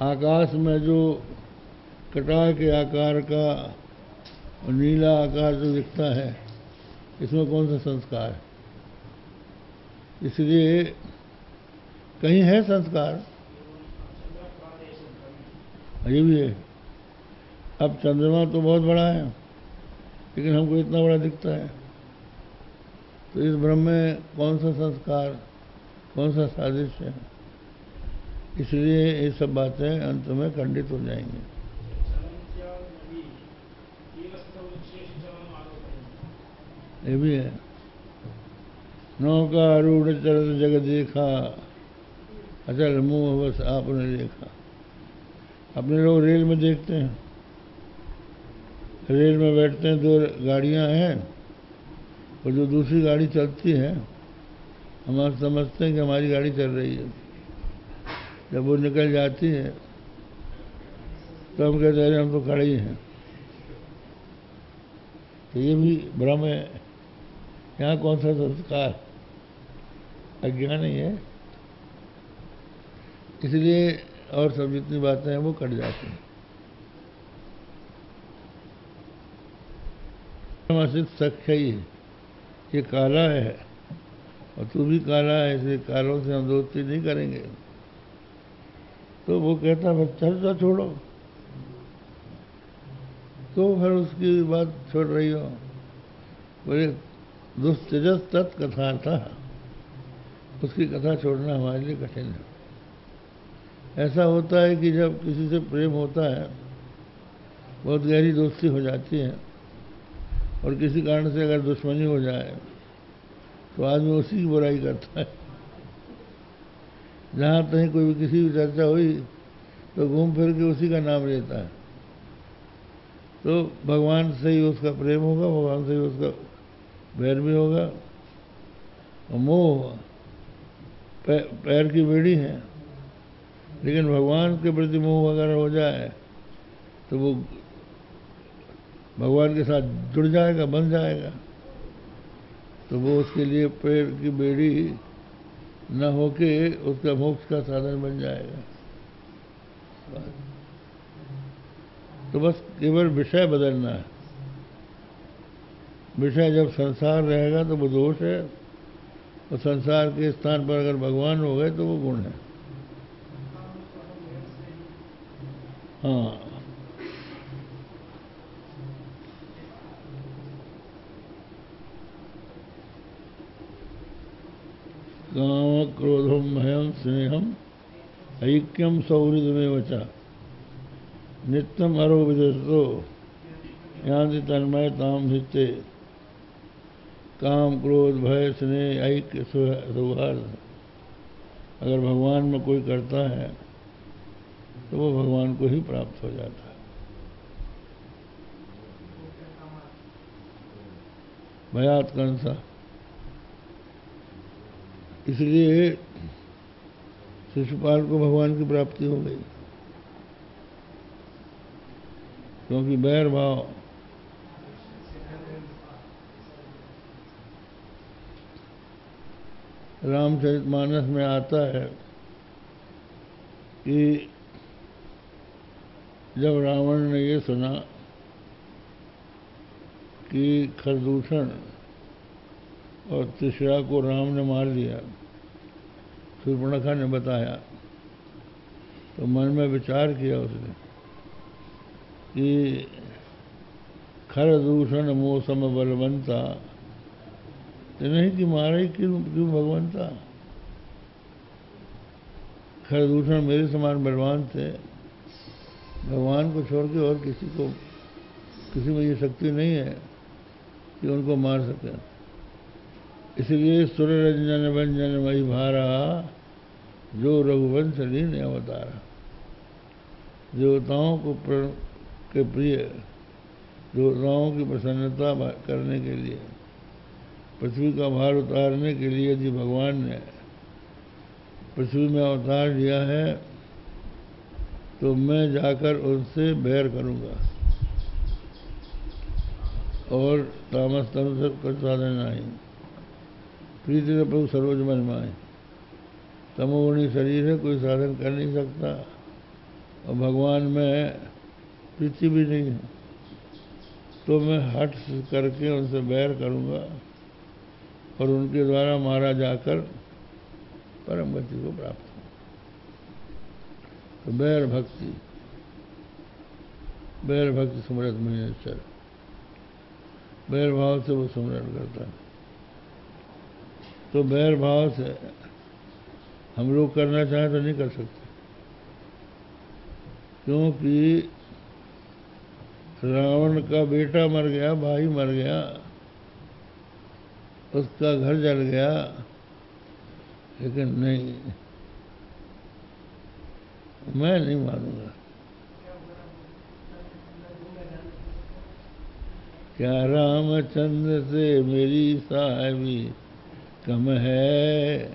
आकाश में जो कटार के आकार का नीला आकाश जो दिखता है, इसमें कौन सा संस्कार है? इसलिए कहीं है संस्कार, ये भी है। अब चंद्रमा तो बहुत बड़ा है, लेकिन हमको इतना बड़ा दिखता है, तो इस ब्रह्म में कौन सा संस्कार, कौन सा सादृश्य है? इसलिए ये सब बातें अंत में खंडित हो जाएंगी। ये भी है। नौका रूढ़ चरत जग देखा, अचल मुँह बस आपने देखा। अपने लोग रेल में देखते हैं, रेल में बैठते हैं, दो गाड़ियां हैं और जो दूसरी गाड़ी चलती है हम समझते हैं कि हमारी गाड़ी चल रही है। जब वो निकल जाती है तो हम कहते हैं हम तो खड़े ही हैं। तो ये भी भ्रम है। यहाँ कौन सा संस्कार? अज्ञान ही है। इसलिए और सब जितनी बातें हैं वो कट जाती हैं। आसित सख्य ही ये काला है और तू भी काला है, इसलिए कालों से हम दोस्ती नहीं करेंगे। तो वो कहता है चर्चा छोड़ो, तो फिर उसकी बात छोड़ रही हो। बोले दुस्तेजस तत्कथा था, उसकी कथा छोड़ना हमारे लिए कठिन है। ऐसा होता है कि जब किसी से प्रेम होता है, बहुत गहरी दोस्ती हो जाती है, और किसी कारण से अगर दुश्मनी हो जाए तो आदमी उसी की बुराई करता है। जहाँ कहीं कोई भी किसी भी चर्चा हुई तो घूम फिर के उसी का नाम लेता है। तो भगवान से ही उसका प्रेम होगा, भगवान से ही उसका बैर भी होगा। और मोह पैर की बेड़ी है, लेकिन भगवान के प्रति मोह अगर हो जाए तो वो भगवान के साथ जुड़ जाएगा, बन जाएगा। तो वो उसके लिए पैर की बेड़ी न होके उसका मोक्ष का साधन बन जाएगा। तो बस केवल विषय बदलना है। विषय जब संसार रहेगा तो वो दोष है, और संसार के स्थान पर अगर भगवान हो गए तो वो गुण है। हाँ, काम क्रोधम भयम स्नेहम ऐक्यम सौहृदमेव च नित्यम अरो विदस्तो यान्ति तन्मयताम हिते। काम क्रोध भय स्नेह ऐक्य सौहार्द अगर भगवान में कोई करता है तो वो भगवान को ही प्राप्त हो जाता है। भयात कंसा। इसलिए शिशुपाल को भगवान की प्राप्ति हो गई, क्योंकि बैर भाव रामचरितमानस में आता है कि जब रावण ने ये सुना कि खरदूषण और तिसरा को राम ने मार दिया, शूर्पणखा ने बताया, तो मन में विचार किया उसने कि खरदूषण मौसम बलवंता, नहीं कि मारे क्यों भगवंता। खरदूषण मेरे समान बलवान थे, भगवान को छोड़ के और किसी में ये शक्ति नहीं है कि उनको मार सके। इसलिए सुर रंजन व्यंजन मई भारा, जो रघुवंश लीन अवतारा। देवताओं के प्रिय, देवताओं की प्रसन्नता करने के लिए, पृथ्वी का भार उतारने के लिए यदि भगवान ने पृथ्वी में अवतार लिया है तो मैं जाकर उनसे बैर करूंगा, और तामस तनु से कुछ साधन नहीं। प्रीति से प्रभु सरोज मन माए। तमोगुणी शरीर है, कोई साधन कर नहीं सकता। और भगवान में प्रीति भी नहीं है, तो मैं हठ करके उनसे बैर करूंगा और उनके द्वारा मारा जाकर परम गति को प्राप्त हूँ। तो बैर भक्ति सुमरत महेश्वर, बैर भाव से वो सुमरण करता है। तो बैर भाव से हम लोग करना चाहें तो नहीं कर सकते, क्योंकि रावण का बेटा मर गया, भाई मर गया, उसका घर जल गया, लेकिन नहीं, मैं नहीं मानूंगा। क्या रामचंद्र से मेरी साहबी कम है,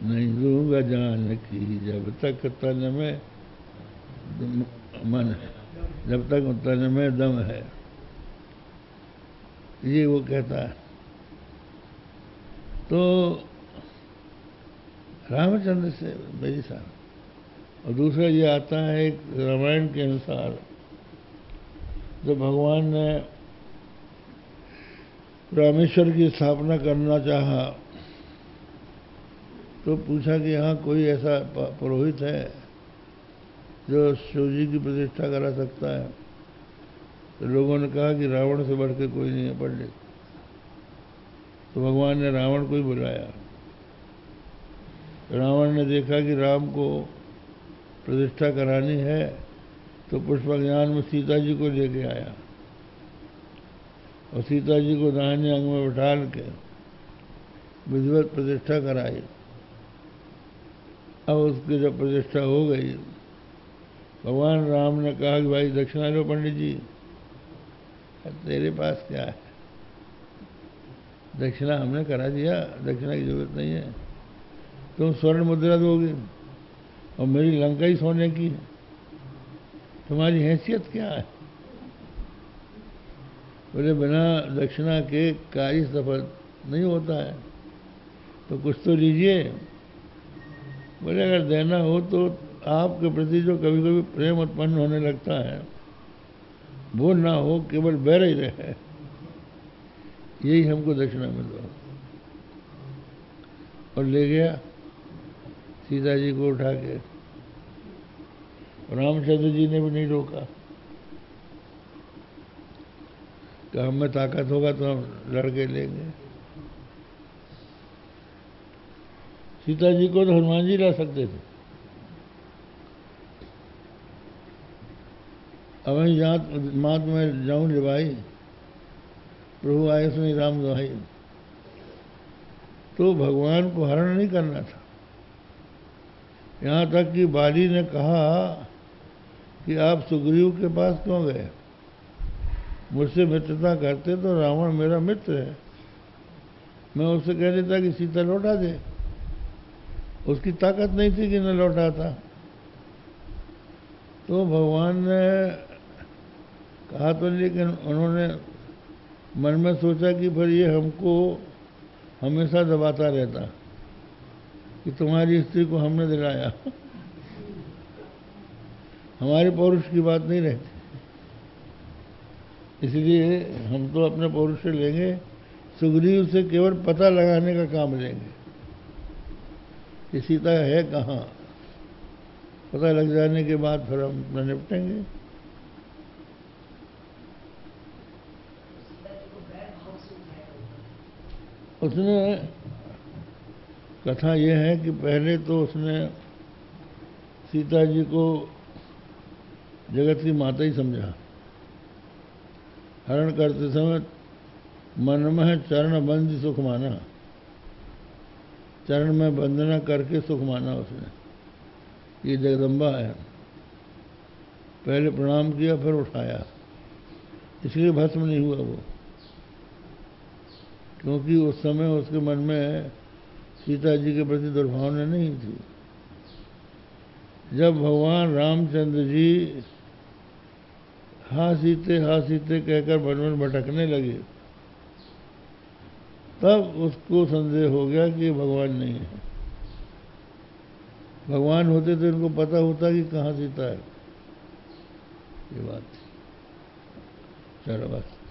नहीं दूंगा जानकी जब तक तन में मन है, जब तक तन में दम है, ये वो कहता है। तो रामचंद्र से मेरी साहब। और दूसरा ये आता है एक रामायण के अनुसार, जब भगवान ने रामेश्वर की स्थापना करना चाहा तो पूछा कि यहाँ कोई ऐसा पुरोहित है जो शिव जी की प्रतिष्ठा करा सकता है? तो लोगों ने कहा कि रावण से बढ़ के कोई नहीं है पंडित। तो भगवान ने रावण को ही बुलाया। रावण ने देखा कि राम को प्रतिष्ठा करानी है, तो पुष्प ज्ञान में सीता जी को लेके आया और सीता जी को दाहिने अंग में बैठा के विधिवत प्रतिष्ठा कराई। अब उसकी जब प्रतिष्ठा हो गई, भगवान राम ने कहा कि भाई दक्षिणा लो पंडित जी। तेरे पास क्या है, दक्षिणा हमने करा दिया, दक्षिणा की जरूरत नहीं है। तुम स्वर्ण मुद्रा दोगे और मेरी लंका ही सोने की है, तुम्हारी हैसियत क्या है? बोले बिना दक्षिणा के कार्य सफल नहीं होता है, तो कुछ तो लीजिए। बोले अगर देना हो तो आपके प्रति जो कभी कभी प्रेम उत्पन्न होने लगता है वो ना हो, केवल बैर ही रहे, यही हमको दक्षिणा में दो। और ले गया सीता जी को उठा के। रामचंद्र जी ने भी नहीं रोका, कि हम में ताकत होगा तो हम लड़के लेंगे। सीता जी को तो हनुमान जी ला सकते थे। अब मात में जाऊं ले भाई, प्रभु आए सुनी राम दुहाई। तो भगवान को हरण नहीं करना था। यहाँ तक कि बाली ने कहा कि आप सुग्रीव के पास क्यों गए? मुझसे मित्रता करते तो रावण मेरा मित्र है, मैं उससे कह देता कि सीता लौटा दे। उसकी ताकत नहीं थी कि न लौटाता। तो भगवान ने कहा तो, लेकिन उन्होंने मन में सोचा कि फिर ये हमको हमेशा दबाता रहता कि तुम्हारी स्त्री को हमने दिलाया, हमारे पौरुष की बात नहीं रहती, इसलिए हम तो अपने पौरुष से लेंगे, सुग्रीव से केवल पता लगाने का काम लेंगे कि सीता है कहाँ। पता लग जाने के बाद फिर हम अपना निपटेंगे। उसने कथा यह है कि पहले तो उसने सीता जी को जगत की माता ही समझा। हरण करते समय मन में चरण बंद सुख माना, चरण में वंदना करके सुख माना उसने, ये जगदम्बा है। पहले प्रणाम किया फिर उठाया, इसलिए भस्म नहीं हुआ वो, क्योंकि उस समय उसके मन में सीता जी के प्रति दुर्भावना नहीं थी। जब भगवान रामचंद्र जी हाँ सीते कहकर वन में भटकने लगे, तब उसको संदेह हो गया कि भगवान नहीं है। भगवान होते तो इनको पता होता कि कहाँ सीता है। ये बात। चलो बस।